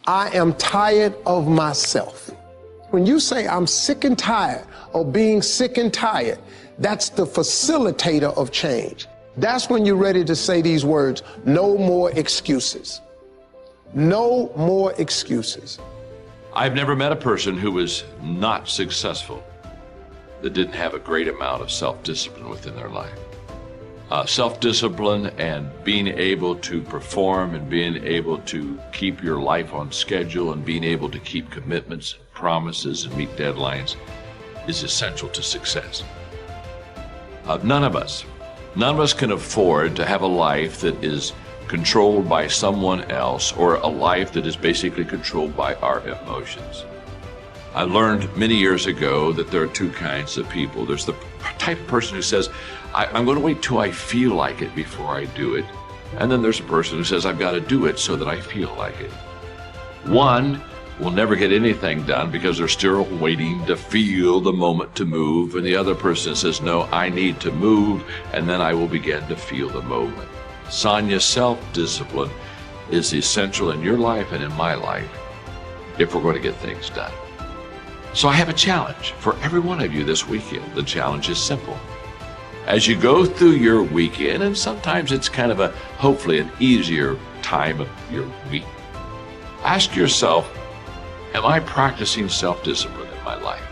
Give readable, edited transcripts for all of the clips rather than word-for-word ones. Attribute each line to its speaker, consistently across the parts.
Speaker 1: I am tired of myself. When you say I'm sick and tired of being sick and tired, that's the facilitator of change. That's when you're ready to say these words, no more excuses. No more excuses.
Speaker 2: I've never met a person who was not successful that didn't have a great amount of self-discipline within their life. Self-discipline and being able to perform and being able to keep your life on schedule and being able to keep commitments, promises, and meet deadlines is essential to success. None of us can afford to have a life that is controlled by someone else or a life that is basically controlled by our emotions. I learned many years ago that there are two kinds of people. There's the type of person who says, I'm going to wait till I feel like it before I do it. And then there's a person who says, I've got to do it so that I feel like it. One will never get anything done because they're still waiting to feel the moment to move. And the other person says, no, I need to move, and then I will begin to feel the moment. Sonia, self-discipline is essential in your life and in my life if we're going to get things done. So I have a challenge for every one of you this weekend. The challenge is simple. As you go through your weekend, and sometimes it's kind of hopefully an easier time of your week, ask yourself, am I practicing self-discipline in my life?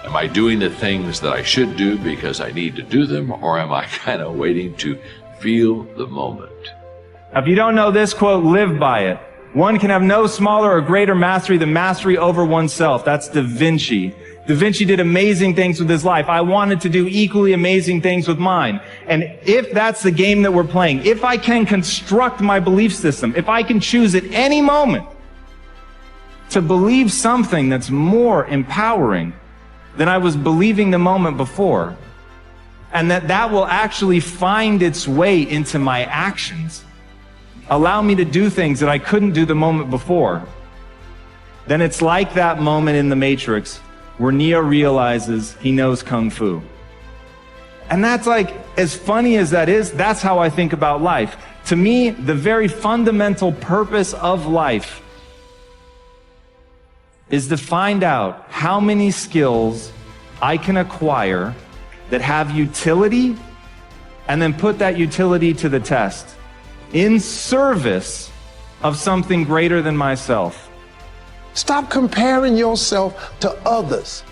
Speaker 2: Am I doing the things that I should do because I need to do them, or am I kind of waiting to feel the moment?
Speaker 3: If you don't know this quote, live by it. One can have no smaller or greater mastery than mastery over oneself. That's Da Vinci. Da Vinci did amazing things with his life. I wanted to do equally amazing things with mine. And if that's the game that we're playing, if I can construct my belief system, if I can choose at any moment to believe something that's more empowering than I was believing the moment before, and that will actually find its way into my actions, allow me to do things that I couldn't do the moment before, then it's like that moment in The Matrix where Neo realizes he knows Kung Fu. And that's like, as funny as that is, that's how I think about life. To me, the very fundamental purpose of life is to find out how many skills I can acquire that have utility, and then put that utility to the test in service of something greater than myself.
Speaker 1: Stop comparing yourself to others.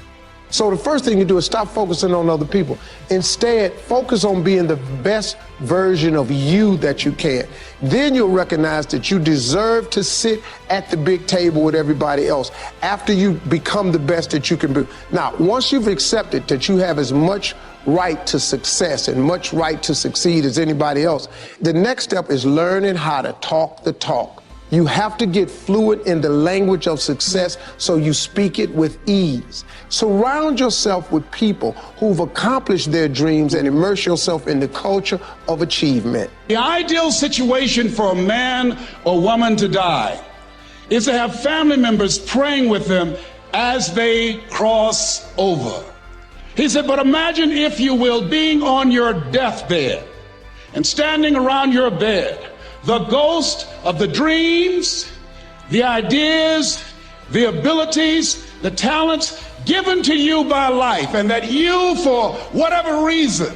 Speaker 1: So the first thing you do is stop focusing on other people. Instead, focus on being the best version of you that you can. Then you'll recognize that you deserve to sit at the big table with everybody else after you become the best that you can be. Now, once you've accepted that you have as much right to success and much right to succeed as anybody else, the next step is learning how to talk the talk. You have to get fluent in the language of success so you speak it with ease. Surround yourself with people who've accomplished their dreams and immerse yourself in the culture of achievement.
Speaker 4: The ideal situation for a man or woman to die is to have family members praying with them as they cross over. He said, but imagine, if you will, being on your deathbed and standing around your bed, the ghost of the dreams, the ideas, the abilities, the talents given to you by life, and that you, for whatever reason,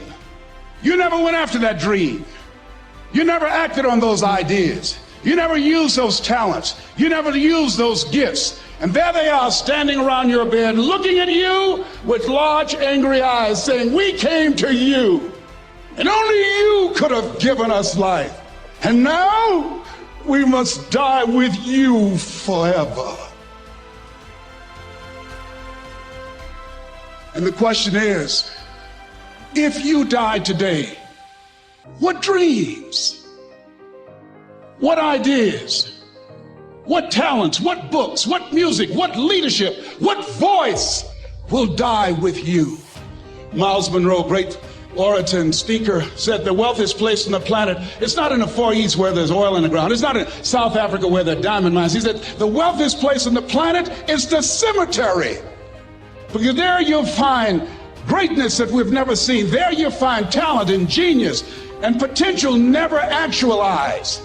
Speaker 4: you never went after that dream. You never acted on those ideas. You never used those talents. You never used those gifts. And there they are standing around your bed looking at you with large angry eyes saying, we came to you and only you could have given us life. And now we must die with you forever. And the question is, if you died today, what dreams, what ideas, what talents, what books, what music, what leadership, what voice will die with you? Miles Monroe, great orator and speaker, said the wealthiest place on the planet, it's not in the Far East where there's oil in the ground. It's not in South Africa where there are diamond mines. He said the wealthiest place on the planet is the cemetery. Because there you'll find greatness that we've never seen. There you'll find talent and genius and potential never actualized.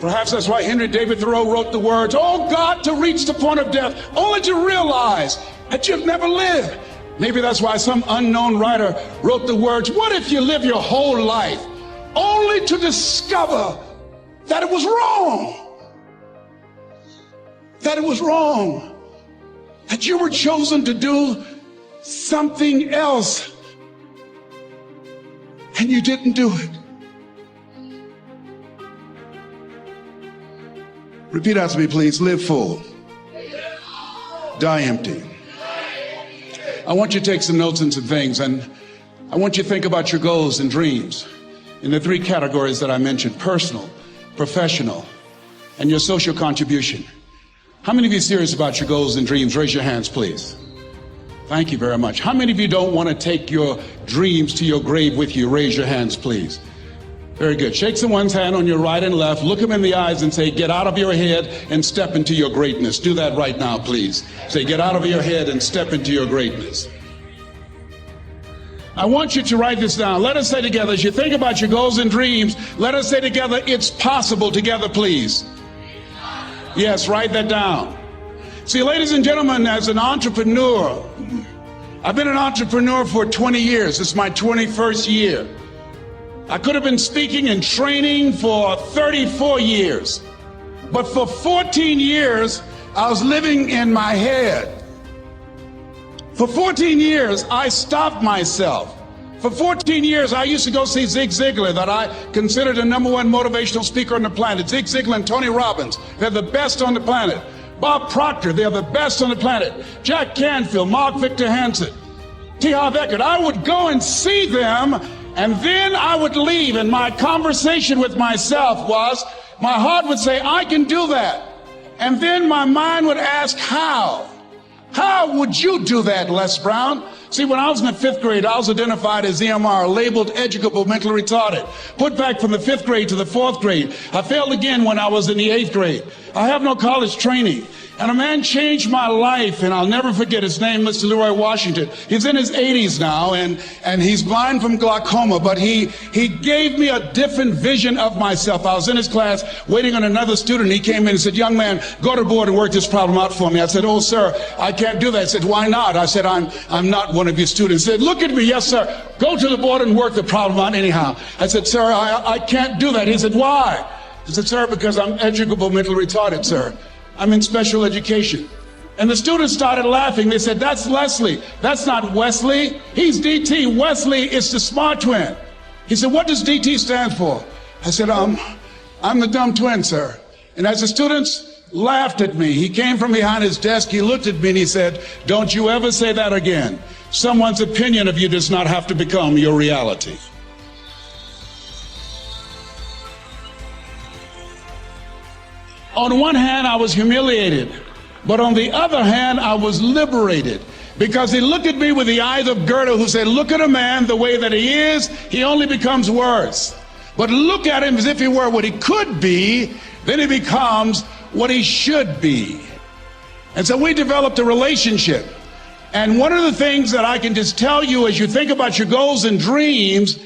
Speaker 4: Perhaps that's why Henry David Thoreau wrote the words, "Oh God, to reach the point of death, only to realize that you've never lived." Maybe that's why some unknown writer wrote the words, "What if you live your whole life only to discover that it was wrong? That it was wrong. That you were chosen to do something else and you didn't do it." Repeat after me, please. Live full. Die empty. I want you to take some notes and some things, and I want you to think about your goals and dreams in the three categories that I mentioned: personal, professional, and your social contribution. How many of you are serious about your goals and dreams? Raise your hands, please. Thank you very much. How many of you don't want to take your dreams to your grave with you? Raise your hands, please. Very good. Shake someone's hand on your right and left. Look them in the eyes and say, "Get out of your head and step into your greatness." Do that right now, please. Say, "Get out of your head and step into your greatness." I want you to write this down. Let us say together, as you think about your goals and dreams, let us say together, "It's possible," together, please. Yes, write that down. See, ladies and gentlemen, as an entrepreneur, I've been an entrepreneur for 20 years. It's my 21st year. I could have been speaking and training for 34 years. But for 14 years, I was living in my head. For 14 years, I stopped myself. For 14 years, I used to go see Zig Ziglar, that I considered the #1 motivational speaker on the planet. Zig Ziglar and Tony Robbins, they're the best on the planet. Bob Proctor, they're the best on the planet. Jack Canfield, Mark Victor Hansen, T. Harv Eckert. I would go and see them, and then I would leave, and my conversation with myself was, my heart would say, "I can do that." And then my mind would ask, how? How would you do that, Les Brown? See, when I was in the 5th grade, I was identified as EMR, labeled educable mentally retarded. Put back from the 5th grade to the 4th grade. I failed again when I was in the 8th grade. I have no college training. And a man changed my life, and I'll never forget his name, Mr. Leroy Washington. He's in his 80s now, and he's blind from glaucoma, but he gave me a different vision of myself. I was in his class waiting on another student. He came in and said, "Young man, go to the board and work this problem out for me." I said, "Oh, sir, I can't do that." He said, "Why not?" I said, I'm not one of your students." He said, "Look at me." "Yes, sir. Go to the board and work the problem out anyhow." I said, "Sir, I can't do that." He said, "Why?" I said, "Sir, because I'm educable mentally retarded, sir. I'm in special education." And the students started laughing. They said, "That's Leslie. That's not Wesley. He's DT. Wesley is the smart twin." He said, "What does DT stand for?" I said, I'm the dumb twin, sir." And as the students laughed at me, he came from behind his desk, he looked at me and he said, "Don't you ever say that again. Someone's opinion of you does not have to become your reality." On one hand, I was humiliated, but on the other hand, I was liberated, because he looked at me with the eyes of Goethe, who said, "Look at a man the way that he is, he only becomes worse. But look at him as if he were what he could be, then he becomes what he should be." And so we developed a relationship. And one of the things that I can just tell you as you think about your goals and dreams,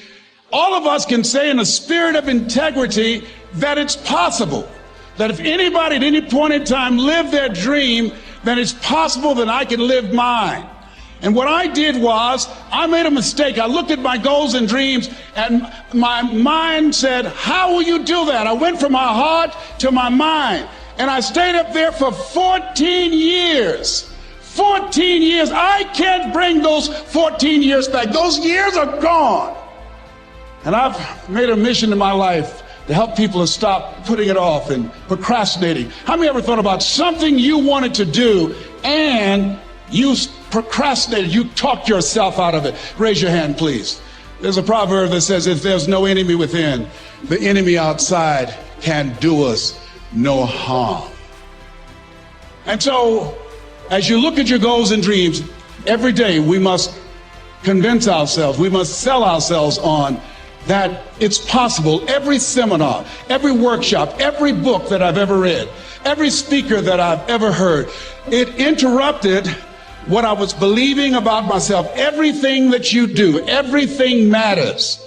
Speaker 4: all of us can say in a spirit of integrity that it's possible. That if anybody at any point in time lived their dream, then it's possible that I can live mine. And what I did was, I made a mistake. I looked at my goals and dreams, and my mind said, "How will you do that?" I went from my heart to my mind, and I stayed up there for 14 years. 14 years. I can't bring those 14 years back. Those years are gone. And I've made a mission in my life to help people to stop putting it off and procrastinating. How many ever thought about something you wanted to do and you procrastinated, you talked yourself out of it? Raise your hand, please. There's a proverb that says, if there's no enemy within, the enemy outside can do us no harm. And so, as you look at your goals and dreams, every day we must convince ourselves, we must sell ourselves on that it's possible. Every seminar, every workshop, every book that I've ever read, every speaker that I've ever heard, it interrupted what I was believing about myself. Everything that you do, everything matters.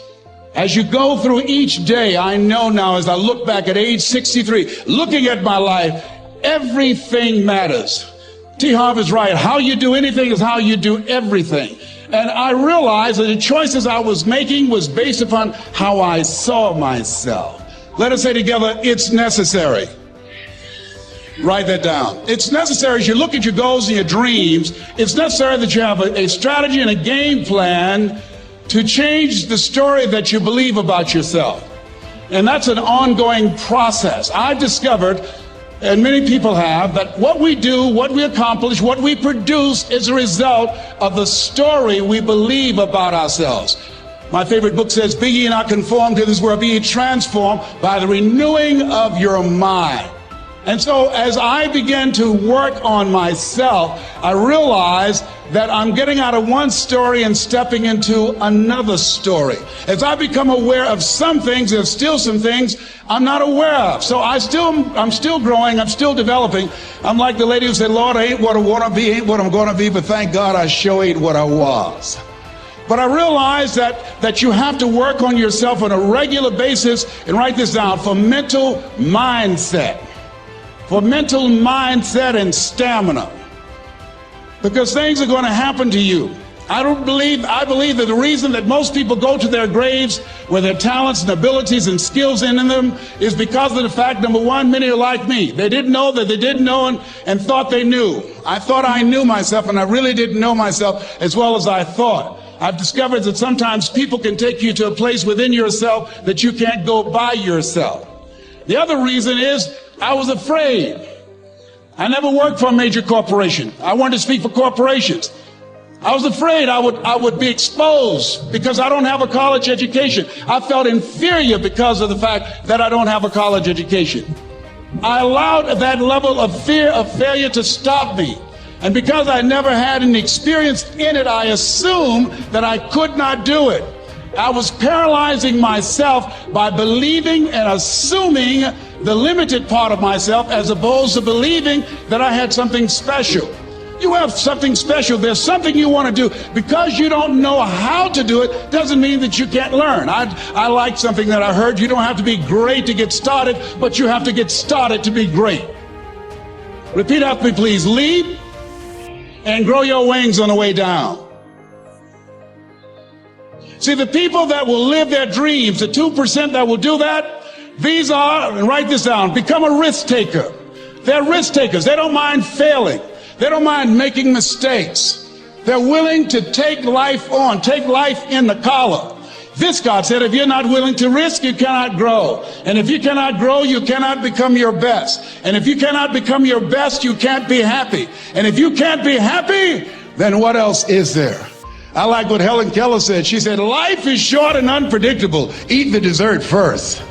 Speaker 4: As you go through each day, I know now as I look back at age 63, looking at my life, everything matters. T. Harvey's right. How you do anything is how you do everything. And I realized that the choices I was making was based upon how I saw myself. Let us say together, it's necessary. Write that down. It's necessary as you look at your goals and your dreams, it's necessary that you have a strategy and a game plan to change the story that you believe about yourself. And that's an ongoing process. I've discovered, and many people have, that what we do, what we accomplish, what we produce is a result of the story we believe about ourselves. My favorite book says, "Be ye not conformed to this world, be ye transformed by the renewing of your mind." And so as I began to work on myself, I realized that I'm getting out of one story and stepping into another story. As I become aware of some things, there's still some things I'm not aware of. So I'm still growing, I'm still developing. I'm like the lady who said, "Lord, I ain't what I want to be, ain't what I'm going to be, but thank God I sure ain't what I was." But I realized that you have to work on yourself on a regular basis, and write this down, for mental mindset. For mental mindset and stamina. Because things are going to happen to you. I believe that the reason that most people go to their graves with their talents and abilities and skills in them is because of the fact, number one, many are like me. They didn't know that they didn't know and thought they knew. I thought I knew myself, and I really didn't know myself as well as I thought. I've discovered that sometimes people can take you to a place within yourself that you can't go by yourself. The other reason is I was afraid. I never worked for a major corporation. I wanted to speak for corporations. I was afraid I would be exposed because I don't have a college education. I felt inferior because of the fact that I don't have a college education. I allowed that level of fear of failure to stop me. And because I never had an experience in it, I assumed that I could not do it. I was paralyzing myself by believing and assuming the limited part of myself as opposed to believing that I had something special. You have something special. There's something you want to do. Because you don't know how to do it doesn't mean that you can't learn. I like something that I heard. You don't have to be great to get started, but you have to get started to be great. Repeat after me, please. Leap and grow your wings on the way down. See, the people that will live their dreams, the 2% that will do that, these are, and write this down, become a risk taker. They're risk takers. They don't mind failing. They don't mind making mistakes. They're willing to take life on, take life in the collar. This, God said, if you're not willing to risk, you cannot grow. And if you cannot grow, you cannot become your best. And if you cannot become your best, you can't be happy. And if you can't be happy, then what else is there? I like what Helen Keller said. She said, life is short and unpredictable. Eat the dessert first.